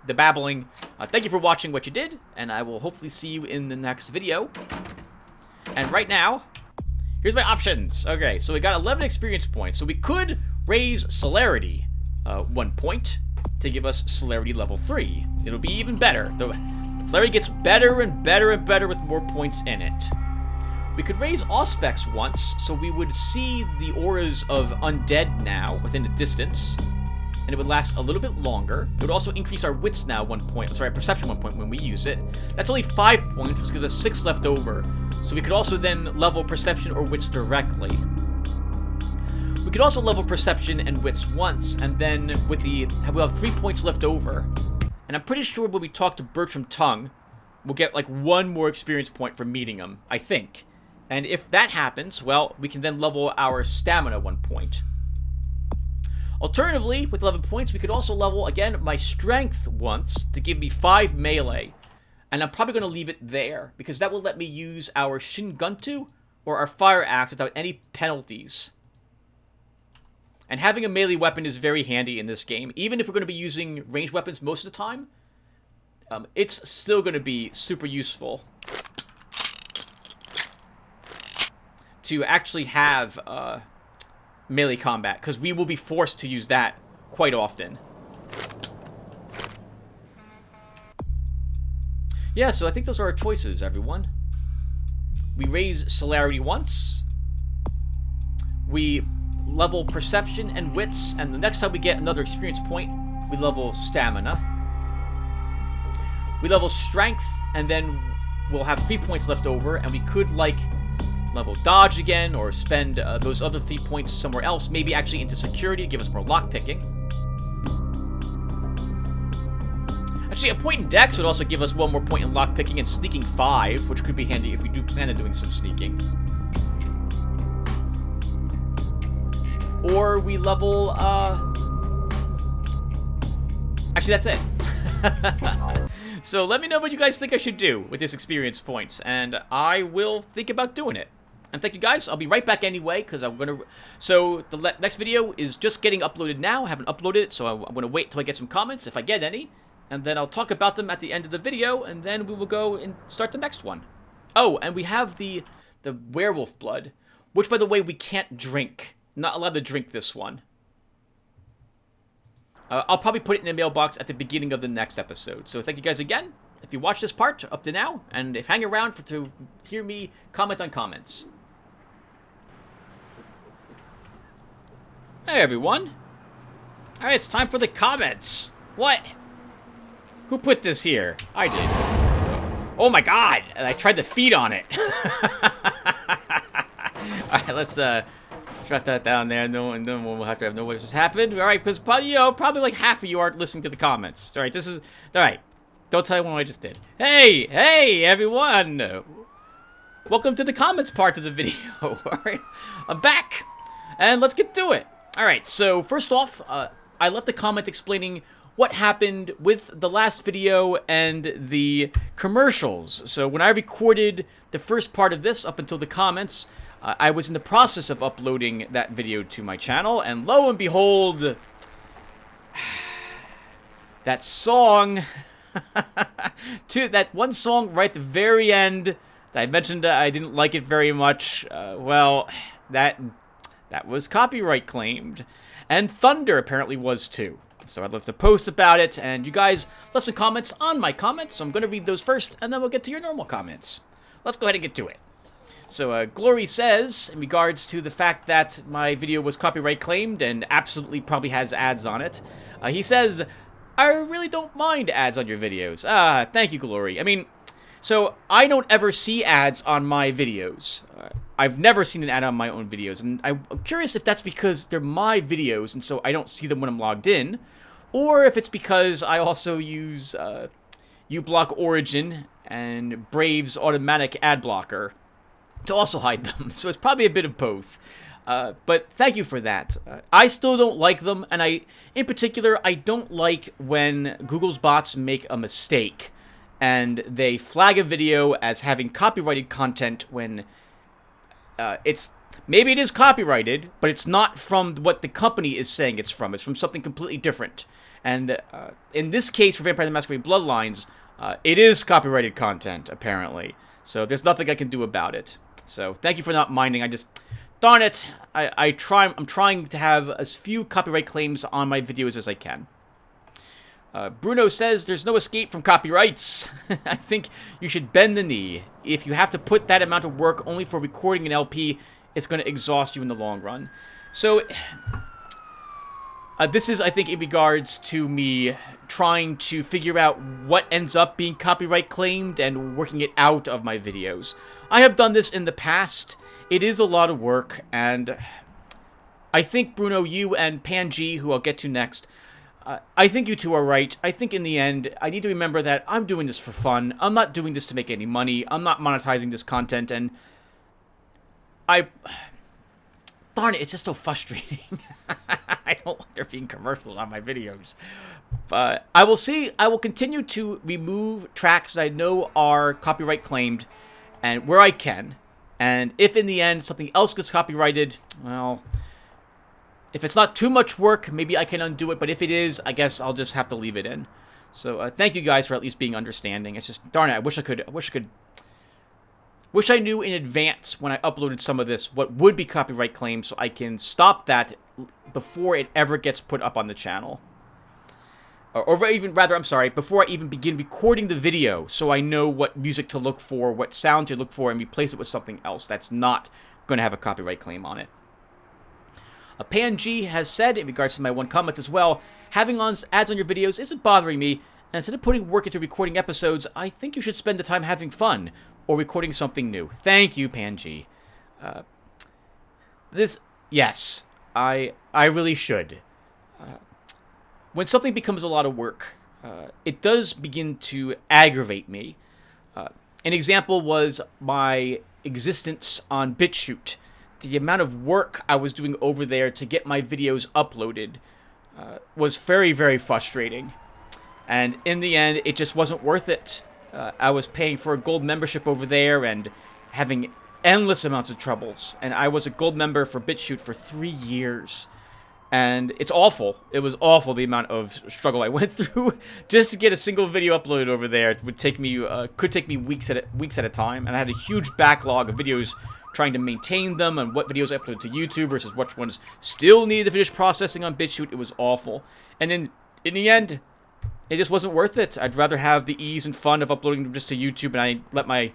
the babbling, thank you for watching what you did, and I will hopefully see you in the next video. And right now, here's my options. Okay, so we got 11 experience points, so we could raise celerity 1 point to give us celerity level 3. It'll be even better. The celerity gets better and better and better with more points in it. We could raise Auspex once, so we would see the auras of undead now within the distance, and it would last a little bit longer. It would also increase our wits now 1 point, sorry, perception 1 point when we use it. That's only 5 points, which gives us 6 left over. So we could also then level perception or wits directly. We could also level perception and wits once, and then we'll have 3 points left over. And I'm pretty sure when we talk to Bertram Tongue, we'll get like 1 more experience point for meeting him, I think. And if that happens, well, we can then level our stamina 1 point. Alternatively, with 11 points, we could also level, again, my strength once to give me 5 melee. And I'm probably going to leave it there, because that will let me use our Shinguntu or our Fire Axe without any penalties. And having a melee weapon is very handy in this game. Even if we're going to be using ranged weapons most of the time, it's still going to be super useful to actually have melee combat, because we will be forced to use that quite often. Yeah, so I think those are our choices, everyone. We raise celerity once. We level perception and wits, and the next time we get another experience point, we level stamina. We level strength, and then we'll have 3 points left over, and we could, like, level dodge again, or spend those other 3 points somewhere else, maybe actually into security to give us more lockpicking. Actually, a point in dex would also give us 1 more point in lockpicking and sneaking 5, which could be handy if we do plan on doing some sneaking. Or we level, actually, that's it. So let me know what you guys think I should do with this experience points, and I will think about doing it. And thank you guys. I'll be right back anyway, because I'm going to... So the next video is just getting uploaded now. I haven't uploaded it, so I'm going to wait till I get some comments, if I get any. And then I'll talk about them at the end of the video, and then we will go and start the next one. Oh, and we have the werewolf blood, which, by the way, we can't drink. Not allowed to drink this one. I'll probably put it in the mailbox at the beginning of the next episode. So thank you guys again. If you watched this part up to now, and if hang around to hear me comment on comments. Hey everyone. Alright, it's time for the comments. What? Who put this here? I did. Oh my god! And I tried to feed on it. Alright, let's drop that down there. No one will have to have no what just happened. Alright, because probably like half of you aren't listening to the comments. Alright, this is... Alright. Don't tell anyone what I just did. Hey, everyone! Welcome to the comments part of the video. Alright, I'm back! And let's get to it. Alright, so first off, I left a comment explaining what happened with the last video and the commercials. So when I recorded the first part of this up until the comments, I was in the process of uploading that video to my channel, and lo and behold, that song, that one song right at the very end that I mentioned I didn't like it very much, well, that was copyright claimed. And Thunder apparently was too. So I'd love to post about it, and you guys left some comments on my comments, so I'm going to read those first, and then we'll get to your normal comments. Let's go ahead and get to it. So, Glory says, in regards to the fact that my video was copyright claimed and absolutely probably has ads on it, he says, I really don't mind ads on your videos. Thank you, Glory. I mean, so I don't ever see ads on my videos. I've never seen an ad on my own videos, and I'm curious if that's because they're my videos, and so I don't see them when I'm logged in, or if it's because I also use uBlock Origin and Brave's automatic ad blocker to also hide them. So it's probably a bit of both. But thank you for that. I still don't like them, and in particular, I don't like when Google's bots make a mistake and they flag a video as having copyrighted content when maybe it is copyrighted, but it's not from what the company is saying it's from. It's from something completely different. And in this case, for Vampire the Masquerade-Bloodlines, it is copyrighted content, apparently. So there's nothing I can do about it. So thank you for not minding. Darn it, I'm trying to have as few copyright claims on my videos as I can. Bruno says there's no escape from copyrights. I think you should bend the knee. If you have to put that amount of work only for recording an LP, it's going to exhaust you in the long run. So this is, I think, in regards to me trying to figure out what ends up being copyright claimed and working it out of my videos. I have done this in the past. It is a lot of work, and I think, Bruno, you and Panji, who I'll get to next, I think you two are right. I think in the end, I need to remember that I'm doing this for fun. I'm not doing this to make any money. I'm not monetizing this content, and darn it, it's just so frustrating. I don't want there being commercials on my videos. I will continue to remove tracks that I know are copyright claimed, and where I can. And if in the end something else gets copyrighted, well, if it's not too much work, maybe I can undo it. But if it is, I guess I'll just have to leave it in. So thank you guys for at least being understanding. It's just, darn it, I wish I knew in advance when I uploaded some of this what would be copyright claimed, so I can stop that before it ever gets put up on the channel. Or even, rather, I'm sorry, before I even begin recording the video, so I know what music to look for, what sound to look for, and replace it with something else that's not going to have a copyright claim on it. Pan-G has said, in regards to my one comment as well, having ads on your videos isn't bothering me, and instead of putting work into recording episodes, I think you should spend the time having fun, or recording something new. Thank you, Pan-G. Yes, I really should. When something becomes a lot of work, it does begin to aggravate me. An example was my existence on BitChute. The amount of work I was doing over there to get my videos uploaded was very, very frustrating. And in the end, it just wasn't worth it. I was paying for a gold membership over there and having endless amounts of troubles. And I was a gold member for BitChute for 3 years. And it's awful. It was awful, the amount of struggle I went through just to get a single video uploaded over there. It would take me, could take me weeks at a time. And I had a huge backlog of videos trying to maintain them and what videos I uploaded to YouTube versus which ones still needed to finish processing on BitChute. It was awful. And then, in the end, it just wasn't worth it. I'd rather have the ease and fun of uploading them just to YouTube, and I let my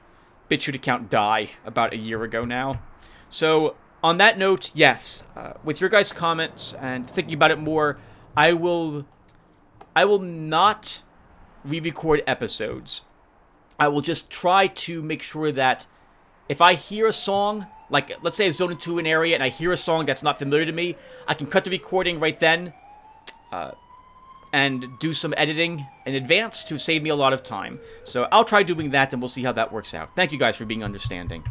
BitChute account die about a year ago now. So, on that note, yes, with your guys' comments and thinking about it more, I will not re-record episodes. I will just try to make sure that if I hear a song, like, let's say I zone into an area and I hear a song that's not familiar to me, I can cut the recording right then, and do some editing in advance to save me a lot of time. So I'll try doing that, and we'll see how that works out. Thank you guys for being understanding.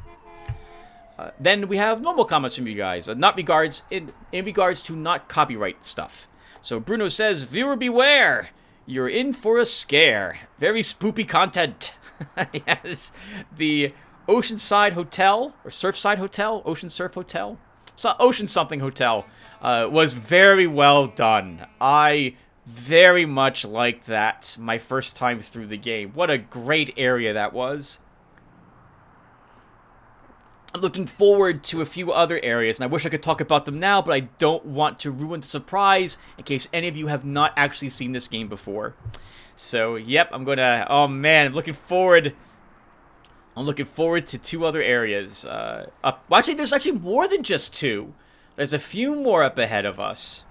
Then we have normal comments from you guys, in regards to not copyright stuff. So Bruno says, "Viewer beware, you're in for a scare. Very spoopy content." Yes, the Oceanside Hotel, or Surfside Hotel, Ocean Surf Hotel, so Ocean something Hotel, was very well done. I very much liked that my first time through the game. What a great area that was. I'm looking forward to a few other areas, and I wish I could talk about them now, but I don't want to ruin the surprise in case any of you have not actually seen this game before. So, yep, I'm gonna... Oh, man, I'm looking forward to 2 other areas. Actually, there's actually more than just 2. There's a few more up ahead of us.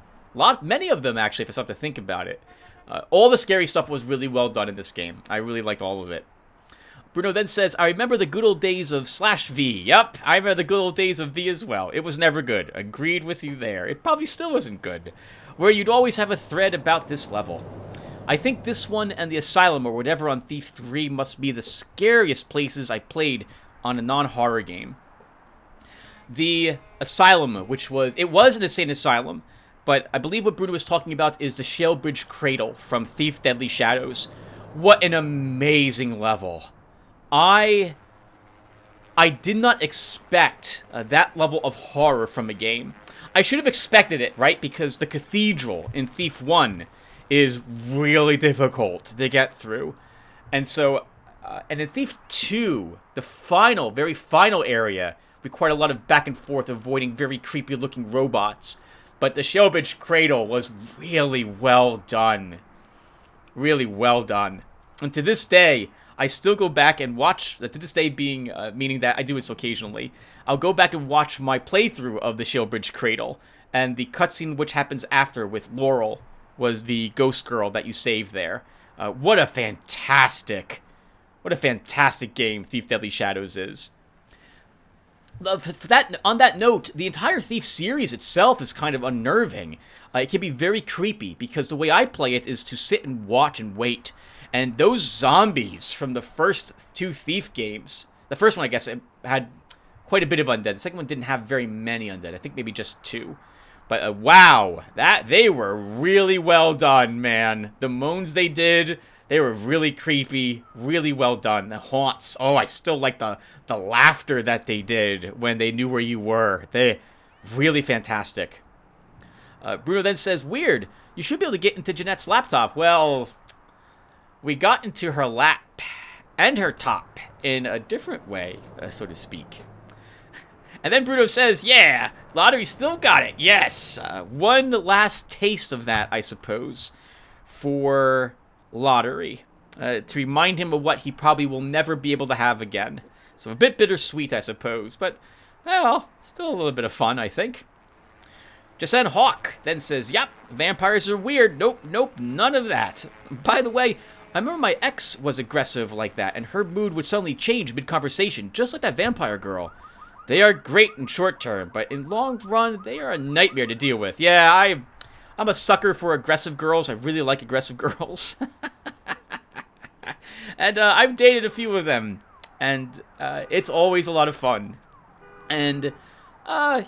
Many of them, actually, if I stop to think about it. All the scary stuff was really well done in this game. I really liked all of it. Bruno then says, "I remember the good old days of /V. Yup, I remember the good old days of V as well. It was never good. Agreed with you there. It probably still isn't good. Where you'd always have a thread about this level. I think this one and the Asylum or whatever on Thief 3 must be the scariest places I played on a non-horror game. The Asylum, it was an insane asylum, but I believe what Bruno was talking about is the Shalebridge Cradle from Thief Deadly Shadows. What an amazing level. I did not expect that level of horror from a game. I should have expected it, right? Because the cathedral in Thief 1 is really difficult to get through. And so, and in Thief 2, the very final area required a lot of back and forth, avoiding very creepy looking robots. But the Shalebridge Cradle was really well done. Really well done. And to this day, I still go back and watch, to this day being, meaning that I do this occasionally, I'll go back and watch my playthrough of the Shalebridge Cradle, and the cutscene which happens after with Laurel was the ghost girl that you save there. What a fantastic game Thief Deadly Shadows is. On that note, the entire Thief series itself is kind of unnerving. It can be very creepy, because the way I play it is to sit and watch and wait. And those zombies from the first 2 Thief games, the first one, I guess, it had quite a bit of undead. The second one didn't have very many undead. I think maybe just 2. But wow, they were really well done, man. The moans they did, they were really creepy, really well done. The haunts, oh, I still like the laughter that they did when they knew where you were. They really fantastic. Bruno then says, weird, you should be able to get into Jeanette's laptop. Well, we got into her lap and her top in a different way, so to speak. And then Bruno says, yeah, Lotaeri still got it. Yes. One last taste of that, I suppose, for Lotaeri. To remind him of what he probably will never be able to have again. So a bit bittersweet, I suppose. But, well, still a little bit of fun, I think. Jason Hawk then says, yep, vampires are weird. Nope, none of that. By the way, I remember my ex was aggressive like that, and her mood would suddenly change mid-conversation, just like that vampire girl. They are great in short term, but in long run, they are a nightmare to deal with. Yeah, I'm a sucker for aggressive girls. I really like aggressive girls. And I've dated a few of them, and it's always a lot of fun. And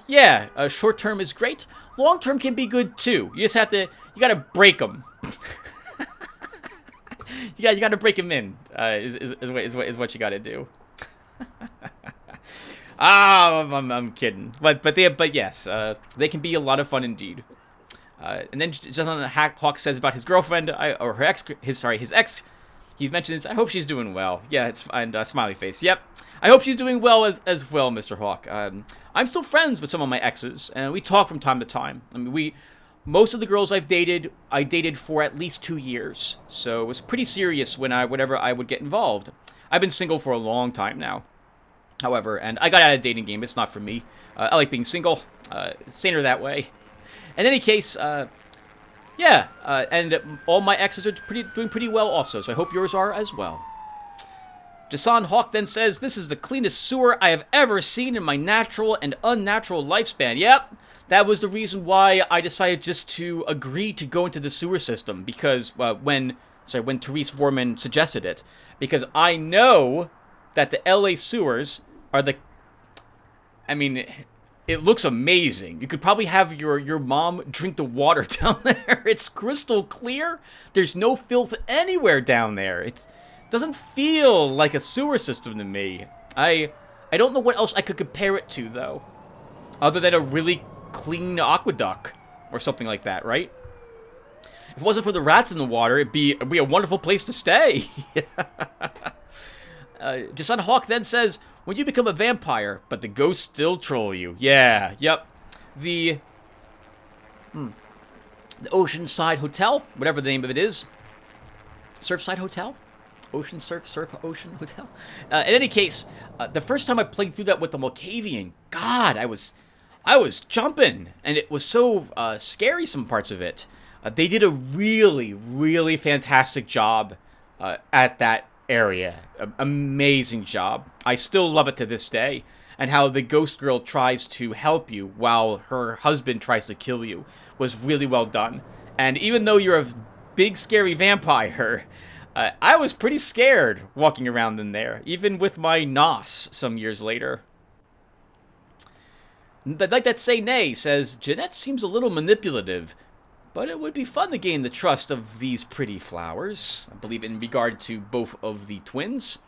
yeah, short term is great. Long term can be good too. You just have to, you gotta break them. You gotta break them in. Is what you gotta do. I'm kidding. But yes, they can be a lot of fun indeed. And then just on Hawk says about his girlfriend, or her ex, his ex. He mentions, I hope she's doing well. Yeah, it's and smiley face. Yep, I hope she's doing well as well, Mr. Hawk. I'm still friends with some of my exes, and we talk from time to time. I mean, most of the girls I've dated, I dated for at least 2 years, so it was pretty serious whenever I would get involved. I've been single for a long time now. However, and I got out of the dating game. It's not for me. I like being single. It's saner that way. In any case, yeah, and all my exes are doing pretty well also, so I hope yours are as well. Jason Hawk then says, this is the cleanest sewer I have ever seen in my natural and unnatural lifespan. Yep, that was the reason why I decided just to agree to go into the sewer system, because when Therese Vorman suggested it, because I know that the LA sewers are I mean, it looks amazing. You could probably have your mom drink the water down there. It's crystal clear. There's no filth anywhere down there. It doesn't feel like a sewer system to me. I don't know what else I could compare it to, though, other than a really clean aqueduct or something like that, right? If it wasn't for the rats in the water, it'd be a wonderful place to stay. Jason Hawk then says, when you become a vampire, but the ghosts still troll you. Yeah, yep. The Oceanside Hotel, whatever the name of it is. Surfside Hotel? Ocean Ocean Hotel? In any case, the first time I played through that with the Malkavian, God, I was jumping. And it was so scary, some parts of it. They did a really, really fantastic job at that area. Amazing job. I still love it to this day. And how the ghost girl tries to help you while her husband tries to kill you was really well done. And even though you're a big scary vampire, I was pretty scared walking around in there, even with my NOS some years later. Like that Say Nay says, Jeanette seems a little manipulative, but it would be fun to gain the trust of these pretty flowers. I believe in regard to both of the twins.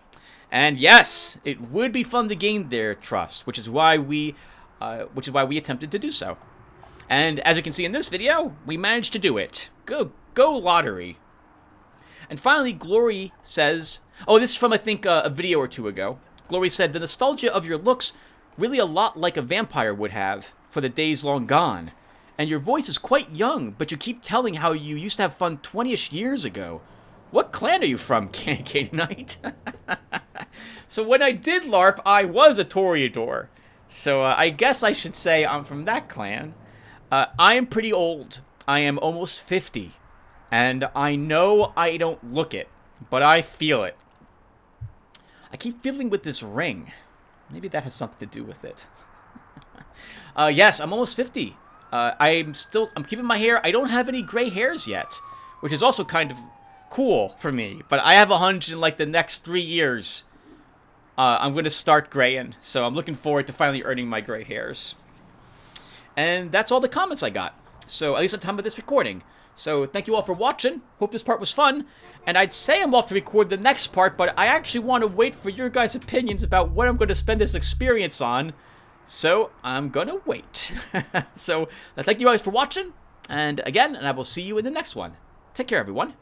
And yes, it would be fun to gain their trust, which is why we attempted to do so. And as you can see in this video, we managed to do it. Go Lotaeri. And finally, Glory says, oh, this is from, I think, a video or two ago. Glory said, the nostalgia of your looks really a lot like a vampire would have for the days long gone. And your voice is quite young, but you keep telling how you used to have fun 20-ish years ago. What clan are you from, Katie Knight? So when I did LARP, I was a Toreador. So I guess I should say I'm from that clan. I am pretty old. I am almost 50. And I know I don't look it, but I feel it. I keep feeling with this ring. Maybe that has something to do with it. Yes, I'm almost 50. I'm keeping my hair. I don't have any gray hairs yet, which is also kind of cool for me. But I have a hunch in like the next 3 years, I'm going to start graying. So I'm looking forward to finally earning my gray hairs. And that's all the comments I got. So at least at the time of this recording. So thank you all for watching. Hope this part was fun. And I'd say I'm off to record the next part, but I actually want to wait for your guys' opinions about what I'm going to spend this experience on. So I'm going to wait. So thank you guys for watching. And again, I will see you in the next one. Take care, everyone.